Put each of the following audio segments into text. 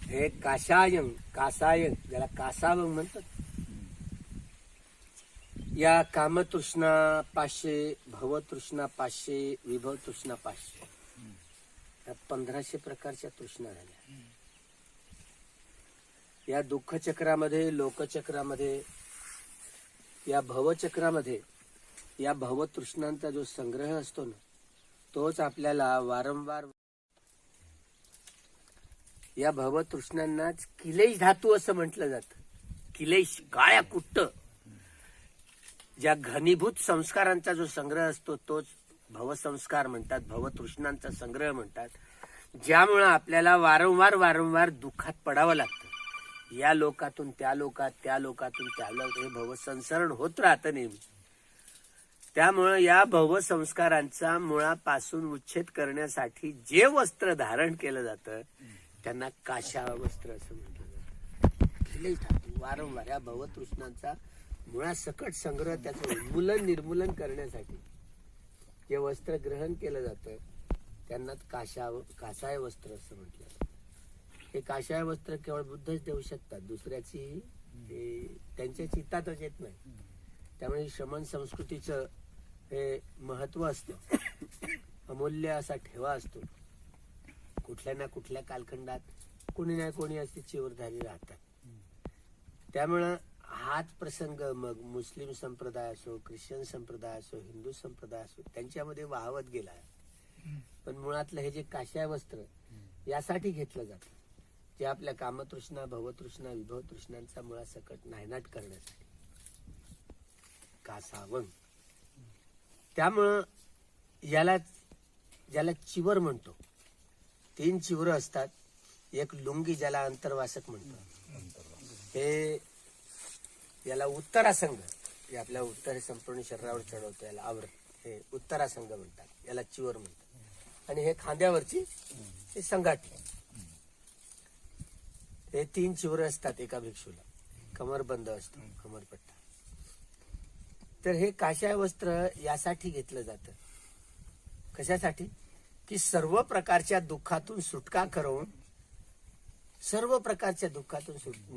हे काशायं कासायं ज्याला कासावं म्हणतात. या कामतृष्णा 500, भवतृष्णा 500, विभवतृष्णा 500, या 1500 प्रकारच्या तृष्णा झाल्या. या दुःखचक्रामध्ये, लोकचक्रामध्ये, या भवचक्रामध्ये या भवतृष्णांचा जो संग्रह असतो ना, तोच आपल्याला वारंवार या भवतृष्णांनाच किलेश धातू असं म्हटलं जातं. किलेश काळ्या कुट्ट, ज्या घनीभूत संस्कारांचा जो संग्रह असतो तोच भवसंस्कार म्हणतात, भवतृष्णांचा संग्रह म्हणतात, ज्यामुळे आपल्याला वारंवार वारंवार दुःखात पडावं लागतं. या लोकातून त्या लोकात, त्या लोकातून त्या लोकात, हे भवसंसरण होत राहतं नेहमी. त्यामुळे या भवसंस्कारांचा मुळापासून उच्छेद करण्यासाठी जे वस्त्र धारण केलं जातं त्यांना काशा वस्त्र असं म्हटलं जातं. वारंवार या भवतृष्णांचा मुळासकट संग्रह, त्याचं उन्मूलन निर्मूलन करण्यासाठी जे वस्त्र ग्रहण केलं जातं त्यांना काशाय वस्त्र असं म्हटलं जातं. हे काशाय वस्त्र केवळ बुद्धच देऊ शकतात, दुसऱ्याची त्यांच्या चित्तातच येत नाही. त्यामुळे श्रमण संस्कृतीचं हे महत्व असतं, अमूल्य असा ठेवा असतो. कुठल्या ना कुठल्या कालखंडात कोणी ना कोणी असे चिवरधारी राहतात. त्यामुळं हाच प्रसंग मग मुस्लिम संप्रदाय असो, ख्रिश्चन संप्रदाय असो, हिंदू संप्रदाय असो, त्यांच्यामध्ये वाहवत गेला. पण मुळातलं हे जे काशाय वस्त्र यासाठी घेतलं जातं, जे आपल्या कामतृष्णा, भवतृष्णा, विभवतृष्णांचा मुळासकट नायनाट करण्यासाठी. कासावंग. त्यामुळं ज्याला चिवर म्हणतो, 3 चिवर असतात. एक लुंगी ज्याला अंतर्वासक म्हणतो, हे याला उत्तरासंग, हे आपल्या उत्तर हे संपूर्ण शरीरावर चढवतो, याला आवरण, हे उत्तरासंग म्हणतात, याला चिवर म्हणतात. आणि हे खांद्यावरची हे संगाठी. हे 3 चिवर असतात एका भिक्षूला. कमरबंद असतो, कमरपट्टा. तर हे काशाय वस्त्र यासाठी घेतलं जातं. कशासाठी? की सर्व प्रकारच्या दुःखातून सुटका करून, सर्व प्रकारच्या दुःखातून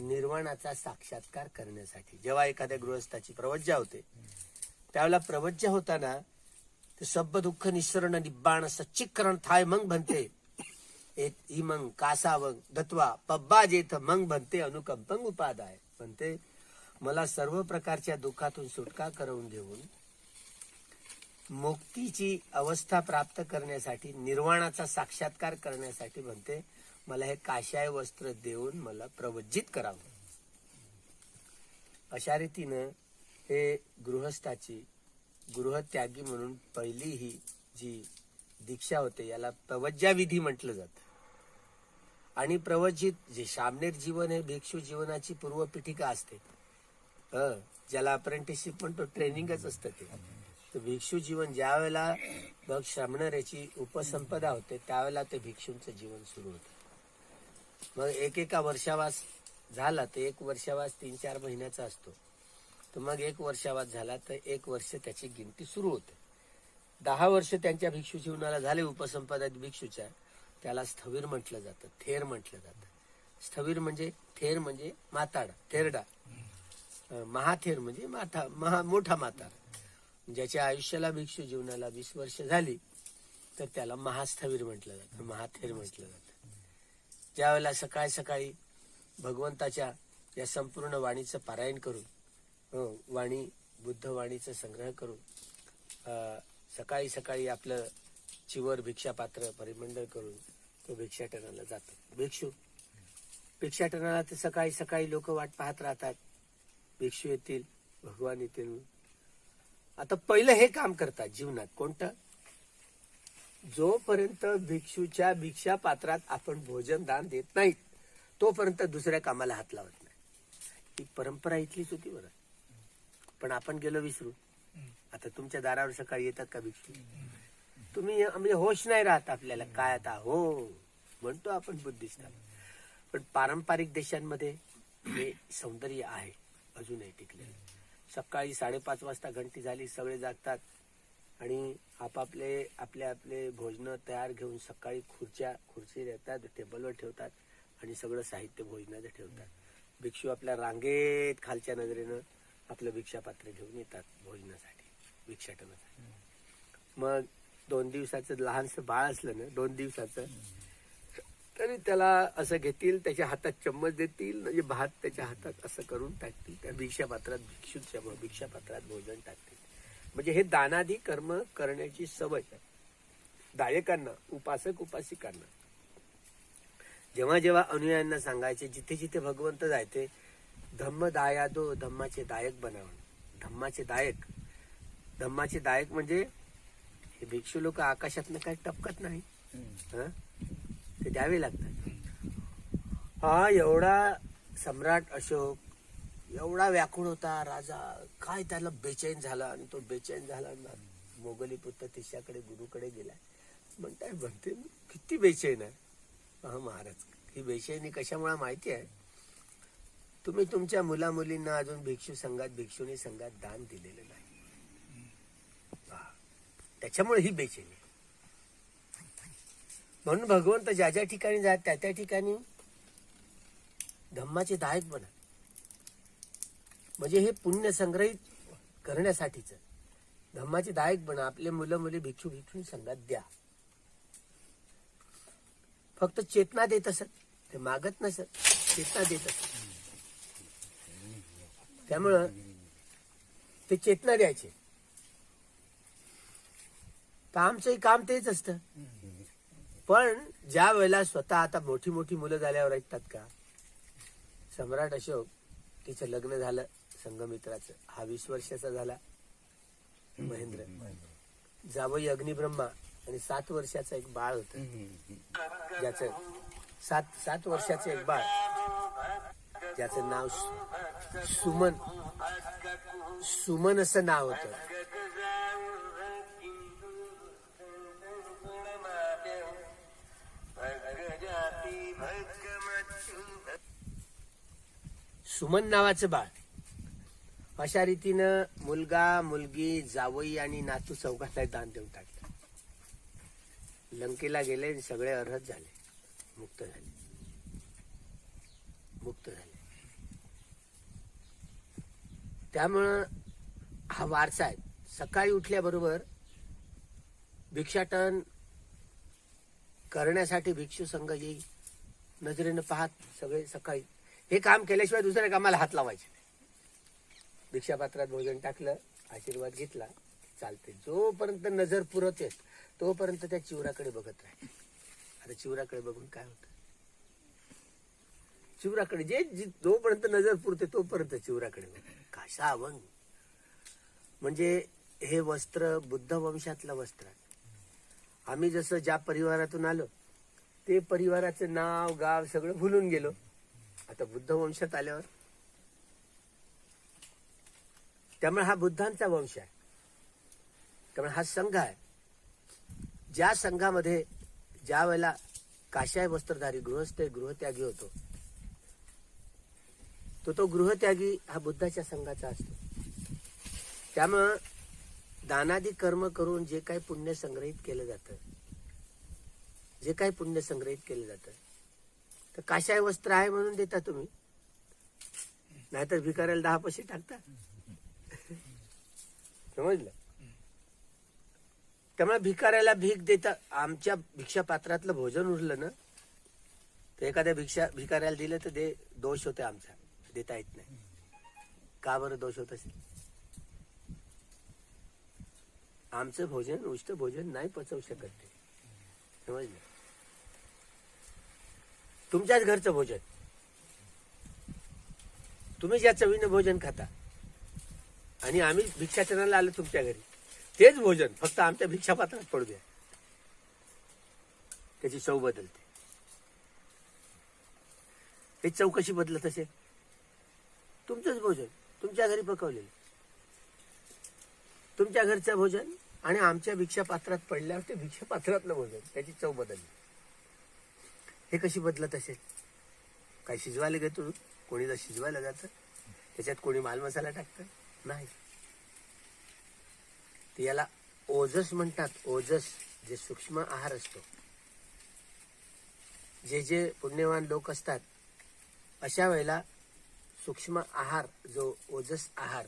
निर्वाणाचा साक्षात्कार करण्यासाठी. जेव्हा एखाद्या गृहस्थाची प्रवज्जा होते त्यावेळेला प्रवज्जा होताना ते सब दुःख निसरण निब्बाण सच्चिकरण थाय मग बनते मग कासावंग दत्वा पब्बा जेथ मग बनते अनुकंपंग उपादाय. म्हणते मला सर्व प्रकारच्या दुःखातून सुटका करून देऊन मुक्तीची अवस्था प्राप्त करण्यासाठी, निर्वाणाचा साक्षात्कार करण्यासाठी म्हणते मला हे काशाय वस्त्र देऊन मला प्रवज्जित करावं. अशा रीतीनं हे गृहस्थाची, गृहत्यागी म्हणून पहिली ही जी दीक्षा होते याला प्रवज्जा विधी म्हटलं जातं. आणि प्रवज्जित जे शामनेर जीवन हे भिक्षू जीवनाची पूर्वपीठिका असते, ज्याला अप्रेंटिसशिप म्हणतो, ट्रेनिंगच असतं ते. तर भिक्षू जीवन ज्या वेळेला मग श्रामणेर याची उपसंपदा होते त्यावेळेला ते भिक्षूंचं जीवन सुरू होतं. मग एका वर्षावास झाला तर 1 वर्षावास 3-4 महिन्याचा असतो. तर मग 1 वर्षावास झाला तर 1 वर्ष त्याची गिनती सुरू होते. 10 वर्ष त्यांच्या भिक्षू जीवनाला झाले उपसंपदा भिक्षूच्या, त्याला स्थवीर म्हटलं जातं, थेर म्हटलं जातं. स्थवीर म्हणजे, थेर म्हणजे माताडा, थेरडा. महाथेर म्हणजे मोठा म्हातार. ज्याच्या आयुष्याला भिक्षू जीवनाला 20 वर्ष झाली तर त्याला महास्थवीर म्हटलं जातं, महाथेर म्हटलं जातं. ज्यावेळेला सकाळी सकाळी भगवंताच्या या संपूर्ण वाणीचं पारायण करून, वाणी बुद्ध वाणीचा संग्रह करून सकाळी सकाळी आपलं चिवर भिक्षापात्र परिमंडळ करून तो भिक्षाटनाला जातो. भिक्षू भिक्षाटनाला तर सकाळी सकाळी लोक वाट पाहत राहतात, भिक्षू येतील, भगवान येतील. आता पहिलं हे काम करतात जीवनात. कोणतं? जोपर्यंत भिक्षूच्या भिक्षा पात्रात आपण भोजन दान देत नाही तोपर्यंत दुसऱ्या कामाला हात लावत नाही. ही परंपरा इथलीच होती बरं. पण आपण गेलो विसरून. आता तुमच्या दारावर सकाळी येतात का भिक्षू? तुम्ही म्हणजे होश नाही राहत आपल्याला, काय आता हो म्हणतो आपण बुद्धिस्टाला. पण पारंपरिक देशांमध्ये हे सौंदर्य आहे अजूनही टिकलेलं. सकाळी 5:30 वाजता घंटी झाली, सगळे जागतात आणि आपले भोजन तयार घेऊन सकाळी खुर्ची येतात, टेबलवर ठेवतात आणि सगळं साहित्य भोजनाचं ठेवतात. भिक्षू आपल्या रांगेत खालच्या नजरेनं आपलं भिक्षापात्र घेऊन येतात भोजनासाठी, भिक्षाटनासाठी. मग 2 दिवसाचं लहानसं बाळ असलं ना, 2 दिवसाचं, तरी त्याला असं घेतील, त्याच्या हातात चम्मच देतील, म्हणजे भात त्याच्या हातात असं करून टाकतील, त्या भिक्षापात्रात, भिक्षूच्या भिक्षापात्रात भोजन टाकतील. म्हणजे हे दानादी कर्म करण्याची सवय दायकांना, उपासक उपासिकांना. जेव्हा जेव्हा अनुयायांना सांगायचे, जिथे जिथे भगवंत जायचे, धम्म दायादो, धम्माचे दायक बनावं. धम्माचे दायक, धम्माचे दायक म्हणजे हे भिक्षू लोक आकाशातनं काही टपकत नाही, ते द्यावे लागतात. हा एवढा सम्राट अशोक एवढा व्याकुळ होता राजा, काय त्याला बेचैन झाला, आणि तो बेचैन झाला ना, मोगली पुत्र तिच्याकडे गुरुकडे गेला. म्हणते किती बेचैन आहे. हा महाराज, ही बेचैनी कशामुळे माहिती आहे? तुम्ही तुमच्या मुला मुलींना अजून भिक्षू संघात, भिक्षुणी संघात दान दिलेलं नाही, त्याच्यामुळे ही बेचैनी. म्हणून भगवंत ज्या ज्या ठिकाणी जात त्या त्या ठिकाणी धम्माचे दायक बना. म्हणजे हे पुण्य संग्रहित करण्यासाठीच धम्माचे दायक बना. आपले मुलं मुली भिक्षू भिक्षुणी संघात द्या. फक्त चेतना देत असत, ते मागत नसत, चेतना देत असत. त्यामुळं ते चेतना द्यायचे. तर आमचंही काम तेच असतं. पण ज्या वेळेला स्वतः आता मोठी मोठी मुलं झाल्यावर ऐकतात का, सम्राट अशोक, तिचं लग्न झालं संघमित्राचं, हा 20 वर्षाचा झाला महेंद्र, जावई अग्निब्रह्मा, आणि 7 वर्षाचं एक बाळ होत, ज्याचं 7 वर्षाचं एक बाळ, ज्याचं नाव सुमन असं नाव होतं. सुमन नावाचं बाळ. अशा रीतीनं मुलगा, मुलगी, जावई आणि नातू चौघांना दान देऊन टाकलं. लंकेला गेले, सगळे अर्हत झाले, मुक्त झाले, मुक्त झाले. त्यामुळं हा वारसा आहे. सकाळी उठल्याबरोबर भिक्षाटन करण्यासाठी भिक्षू संघ येईल, नजरेनं पाहत सगळे सकाळी. हे काम केल्याशिवाय दुसऱ्या कामाला हात लावायचे नाही. भिक्षापात्रात भोजन टाकलं, आशीर्वाद घेतला, चालते. जोपर्यंत नजर पुरत येत तोपर्यंत त्या चिवराकडे बघत राहायचे. आता चिवराकडे बघून काय होतं? चिवराकडे जोपर्यंत नजर पुरते तोपर्यंत चिवराकडे बघ. कसा अभंग! म्हणजे हे वस्त्र बुद्ध वंशातलं वस्त्र आहे. आम्ही जसं ज्या परिवारातून आलो ते परिवाराचं नाव गाव सगळं भुलून गेलो. आता बुद्ध वंशात आल्यावर, त्यामुळे हा बुद्धांचा वंश आहे. त्यामुळे हा संघ आहे. ज्या संघामध्ये ज्या वेळेला काशाय वस्त्रधारी गृहत्यागी होतो, तो गृहत्यागी हा बुद्धाच्या संघाचा असतो. त्यामुळं दानादी कर्म करून जे काही पुण्य संग्रहित केलं जातं, जे काही पुण्य संग्रहित केलं जातं, तर काशाय वस्त्र आहे म्हणून देता तुम्ही, नाहीतर भिकाऱ्याला 10 पैसे टाकता. समजलं? त्यामुळे भिकाऱ्याला भीक देता. आमच्या भिक्षा पात्रातलं भोजन उरलं ना, तर एखाद्या भिकाऱ्याला दिलं तर दोष होते आमचा, देता येत नाही. का बरं दोष होत असेल? आमचं भोजन उष्ट भोजन नाही पचवू शकत ते. समजलं? तुमच्याच घरचं भोजन, तुम्ही ज्या चवीनं भोजन खाता, आणि आम्ही भिक्षाटनाला आलो तुमच्या घरी, तेच भोजन फक्त आमच्या भिक्षापात्रात पडू द्या, त्याची चव बदलते. हे चव कशी बदलत असेल? तुमचंच भोजन, तुमच्या घरी पकवलेलं, तुमच्या घरचं भोजन आणि आमच्या भिक्षापात्रात पडल्यावर ते भिक्षापात्रातलं भोजन, त्याची चव बदलली. हे कशी बदलत असेल? काय शिजवायला घेतो, कोणी जर शिजवायला जातं त्याच्यात कोणी माल मसाला टाकतं नाही. ते याला ओजस म्हणतात. ओजस जे सूक्ष्म आहार असतो जे जे पुण्यवान लोक असतात अशा वेळेला सूक्ष्म आहार, जो ओजस आहार,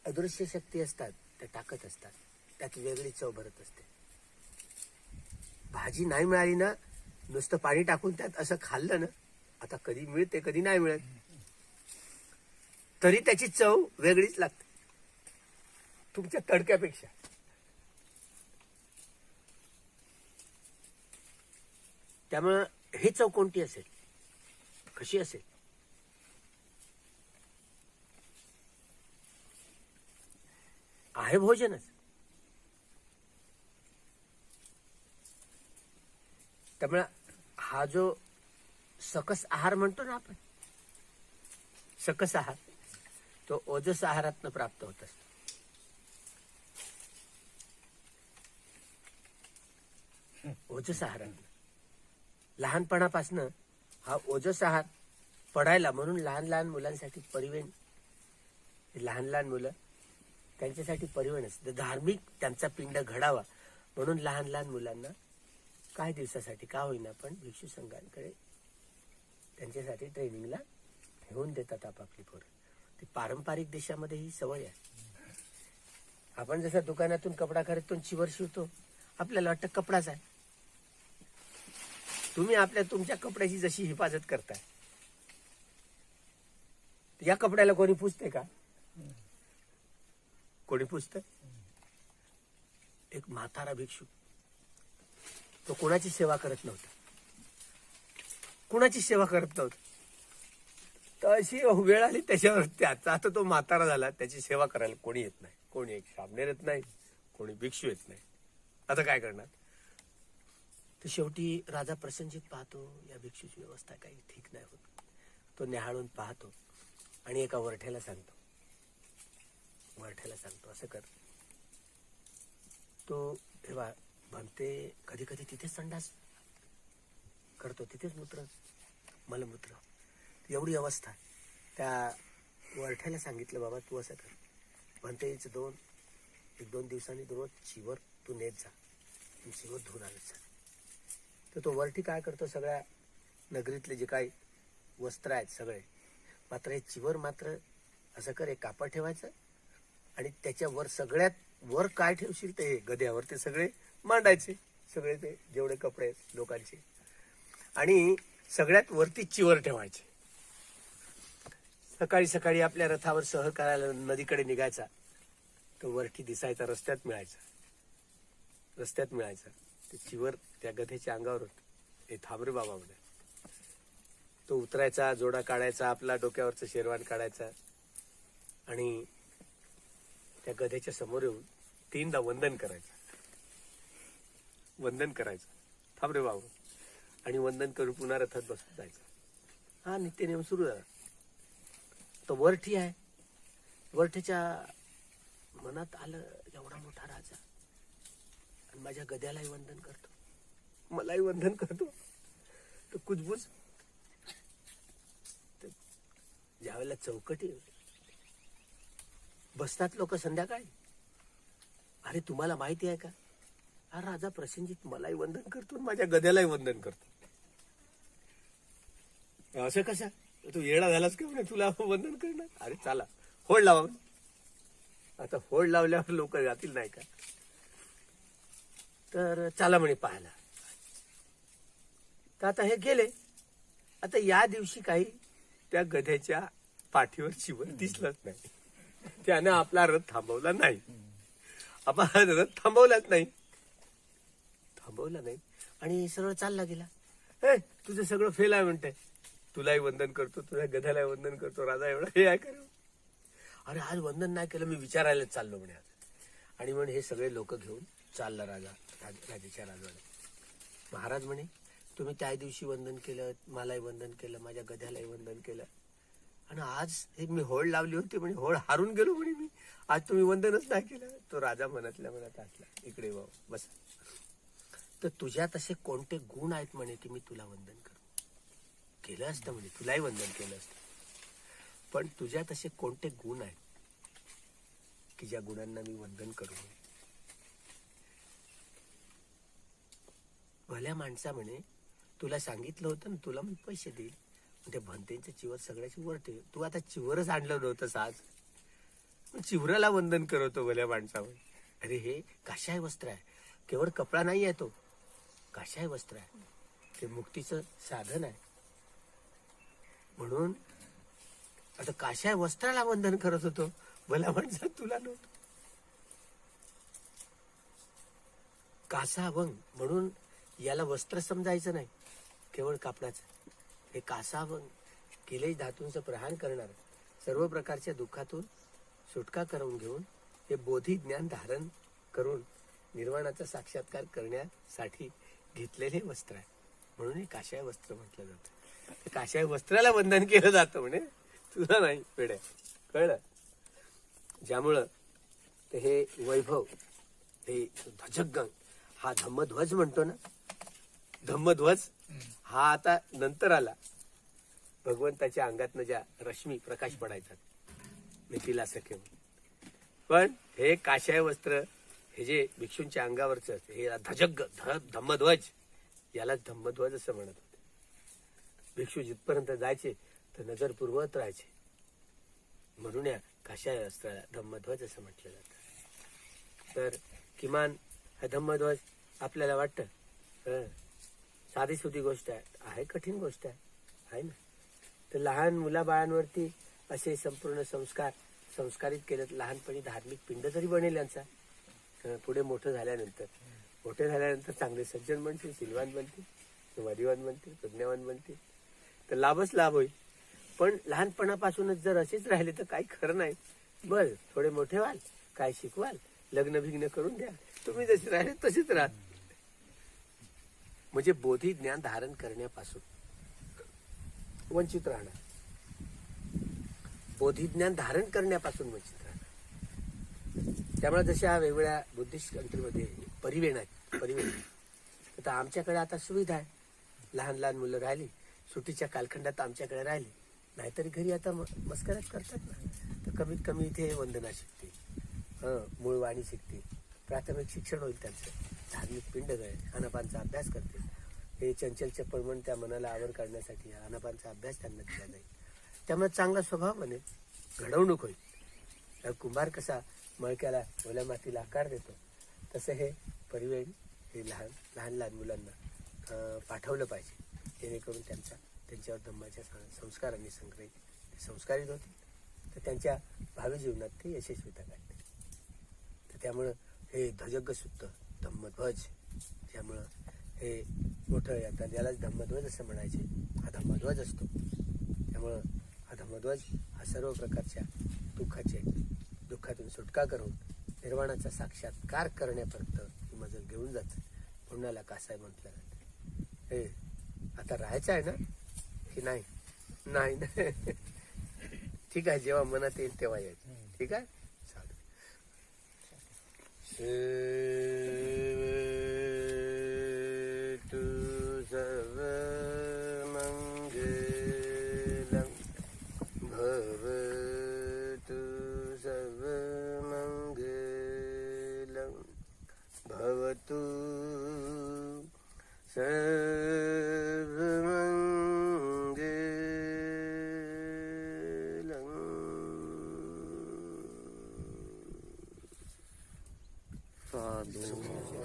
अदृश्य शक्ती असतात त्या टाकत असतात, त्यात वेगळी चव भरत असते. भाजी नाही मिळाली ना, नुसतं पाणी टाकून त्यात असं खाल्लं ना, आता कधी मिळते कधी नाही मिळत, तरी त्याची चव वेगळीच लागते तुमच्या तडक्यापेक्षा. त्यामुळं ही चव कोणती असेल, कशी असेल, आहे भोजनच. त्यामुळे हा जो सकस आहार म्हणतो ना आपण, सकस आहार, तो ओजस आहारातनं प्राप्त होत असतो. ओजस आहारातनं लहानपणापासनं हा ओजस आहार पडायला, म्हणून लहान लहान मुलांसाठी परिवण, लहान लहान मुलं त्यांच्यासाठी परिवण असतं. धार्मिक त्यांचा पिंड घडावा म्हणून लहान लहान मुलांना काही दिवसासाठी का होईना पण भिक्षू संघांकडे त्यांच्यासाठी ट्रेनिंगला घेऊन देतात आपापली पोरं. ती पारंपरिक देशामध्ये ही सवय आहे. आपण जसं दुकानातून कपडा खरेदून चिवर शिवतो, आपल्याला वाटतं कपडाच आहे. तुम्ही तुमच्या कपड्याची जशी हिफाजत करताय, या कपड्याला कोणी पुसते का? कोणी पुसतं? एक म्हातारा भिक्षू, तो कोणाची सेवा करत नव्हता, कुणाची सेवा करत नव्हता. तर अशी वेळ आली त्याच्यावर, त्याचा आता तो म्हातारा झाला, त्याची सेवा करायला कोणी येत नाही, कोणी एक शामनेर येत नाही, कोणी भिक्षू येत नाही. आता काय करणार? तर शेवटी राजा प्रसन्नजित पाहतो, या भिक्षूची व्यवस्था काही ठीक नाही होत. तो निहाळून पाहतो आणि एका वरठ्याला सांगतो, असं कर. तो तेव्हा म्हणते, कधी कधी तिथेच संडास करतो, तिथेच मलमूत्र, एवढी अवस्था. त्या वरठ्याला सांगितलं, बाबा तू असं कर. म्हणते, एक दोन दिवसांनी रोज चिवर तू नेत जा, चिवर धुवून आणत जा. तर तो वरठी काय करतो, सगळ्या नगरीतले जे काही वस्त्र आहेत सगळे, मात्र हे चिवर मात्र असं कर, एक कापड ठेवायचं आणि त्याच्यावर सगळ्यात वर काय ठेवशील ते गद्यावर ते सगळे मांडायचे, सगळे ते जेवढे कपडे आहेत लोकांचे, आणि सगळ्यात वरती चिवर ठेवायचे. सकाळी सकाळी आपल्या रथावर सहल करायला नदीकडे निघायचा, तो वरठी दिसायचा, रस्त्यात मिळायचा. ते चिवर त्या गधेच्या अंगावर होत. हे थांब रे बाबा म्हणे. तो उतरायचा, जोडा काढायचा, आपला डोक्यावरचं शेरवान काढायचा आणि त्या गधेच्या समोर येऊन 3दा वंदन करायचं. थांब रे बाबा, आणि वंदन करून पुन्हा रथात बसून जायचं. हा नित्यनेम सुरू झाला. तो वरठी आहे, वरठीच्या मनात आलं, एवढा मोठा राजा आणि माझ्या गद्यालाही वंदन करतो, मलाही वंदन करतो. तो कुजबुज. ज्यावेळेला चौकटी बसतात लोक संध्याकाळी, अरे तुम्हाला माहिती आहे का, हा राजा प्रसन्नजित मलाही वंदन करतो, माझ्या गद्यालाही वंदन करतो. असं कसं? तू येडा झालास का म्हणे, तुला वंदन करणार? अरे चला होड लावा. आता होड लावल्यावर लोक जातील नाही का? तर चला म्हणे पाहायला. तर आता हे गेले. आता या दिवशी काही त्या गध्याच्या पाठीवर चिवर दिसलंच नाही. त्यानं आपला रथ थांबवला नाही. आपण रथ थांबवला नाही आणि सरळ चालला गेला. तुझं सगळं फेल आहे म्हणते, तुलाही वंदन करतो, तुझ्या गध्यालाही वंदन करतो, राजा एवढा हे आहे करू. अरे आज वंदन नाही केलं, मी विचारायलाच चाललो म्हणे. आणि म्हणे हे सगळे लोक घेऊन चालला राजाच्या राजवाड्यात. महाराज म्हणे, तुम्ही त्या दिवशी वंदन केलं, मलाही वंदन केलं, माझ्या गध्यालाही वंदन केलं, आणि आज हे मी होड लावली होती म्हणे, होड हारून गेलो म्हणे मी, आज तुम्ही वंदनच नाही केलं. तो राजा मनातल्या मनात असला, इकडे बस. तर तुझ्यात असे कोणते गुण आहेत म्हणे की मी तुला वंदन करू? केलं असतं म्हणे, तुलाही वंदन केलं असतं, पण तुझ्यात असे कोणते गुण आहेत की ज्या गुणांना मी वंदन करू? भल्या माणसा म्हणे, तुला सांगितलं होतं ना, तुला मी पैसे देईल. त्या भंतेंचं चिवर सगळ्याची वर ठेव. तू आता चिवरच आणलं नव्हतं आज, चिवराला वंदन करतो भल्या माणसावर. अरे हे काशाय वस्त्र आहे, केवळ कपडा नाही आहे तो, काशाय वस्त्र आहे, ते मुक्तीचं साधन आहे. म्हणून आता काशाय वस्त्राला वंदन करत होतो, भल्या माणसा तुला नव्हतं. कासा अभंग म्हणून याला वस्त्र समजायचं नाही, केवळ कापडाचं. हे कासा अभंग किलेश धातूंचं प्रहार करणार, सर्व प्रकारच्या दुःखातून सुटका करून घेऊन हे बोधी ज्ञान धारण करून निर्वाणाचा साक्षात्कार करण्यासाठी घेतलेले वस्त्र आहे. म्हणून हे काशाय वस्त्र म्हटलं जातं. काशाय वस्त्राला वंदन केलं जातं म्हणे, तुला नाही पेड्या, कळलं. ज्यामुळं हे वैभव, हे धजगंग, हा धम्मध्वज म्हणतो ना, धम्मध्वज हा आता नंतर आला. भगवंताच्या अंगातनं ज्या रश्मी प्रकाश पडायचा मिथिला सखे, पण हे काशाय वस्त्र हे जे भिक्षूंच्या अंगावरचं हे धजग धम्मध्वज, याला धम्मध्वज असं म्हणत होते. भिक्षू जिथपर्यंत जायचे तर नजर पूर्वत राहायचे, म्हणून या काशाय वस्त्राला धम्मध्वज असं म्हटलं जातं. तर किमान हा धम्मध्वज आपल्याला वाटतं साधी सुधी गोष्ट आहे, कठीण गोष्ट आहे ना. तर लहान मुलाबाळांवरती असे संपूर्ण संस्कारित केलं, लहानपणी धार्मिक पिंड तरी बनेल यांचा. पुढे मोठे झाल्यानंतर चांगले सज्जन बनतील, शीलवान बनतील, वादिवान बनतील, प्रज्ञावान बनतील, तर लाभच लाभ होईल. पण लहानपणापासूनच जर असेच राहिले तर काही खरं नाही. बस थोडे मोठे व्हाल, काय शिकवाल, लग्न भिग्न करून द्या, तुम्ही जसे राहिले तसेच राहा. म्हणजे बोधी ज्ञान धारण करण्यापासून वंचित राहणार, बोधी ज्ञान धारण करण्यापासून वंचित राहणार. त्यामुळे जशा वेगवेगळ्या बुद्धिस्ट कंट्रीमध्ये परिवेण आहेत, तर आमच्याकडे आता सुविधा आहे. लहान लहान मुलं राहिली, सुट्टीच्या कालखंडात आमच्याकडे राहिली, नाहीतरी घरी आता मस्करच करतात ना. तर कमीत कमी इथे वंदना शिकतील, मूळ वाणी शिकतील, प्राथमिक शिक्षण होईल त्यांचं, धार्मिक पिंड गळे, आनापानचा अभ्यास करतील. हे चंचल चपळमन त्या मनाला आवर काढण्यासाठी आनापानचा अभ्यास त्यांना दिला जाईल. त्यामुळे चांगला स्वभाव बनेल, घडवणूक होईल. कुंभार कसा मळक्याला ओल्या मातीला आकार देतो, तसं हे परिवेण हे लहान मुलांना पाठवलं पाहिजे, जेणेकरून त्यांच्यावर धम्माच्या संस्कारांनी संस्कारित होतील, तर त्यांच्या भावी जीवनात ते यशस्वीता काढते. तर त्यामुळं हे धजग सुद्धा धम्मध्वज, त्यामुळं हे मोठं आता यालाच धम्मध्वज असं म्हणायचे, हा धम्मध्वज असतो. त्यामुळं हा धम्मध्वज हा सर्व प्रकारच्या दुःखातून सुटका करून निर्वाणाचा साक्षात्कार करण्यापर्यंत ही मजल घेऊन जातं. म्हणून याला कासाय म्हटलं जातं. हे आता राहायचं आहे ना की नाही? नाही ठीक आहे, जेव्हा मनात येईल तेव्हा यायचं. ठीक आहे, चालेल. भवतु सर्वमंगलम्. साधु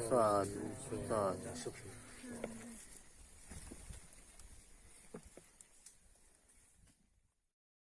साधु साधु.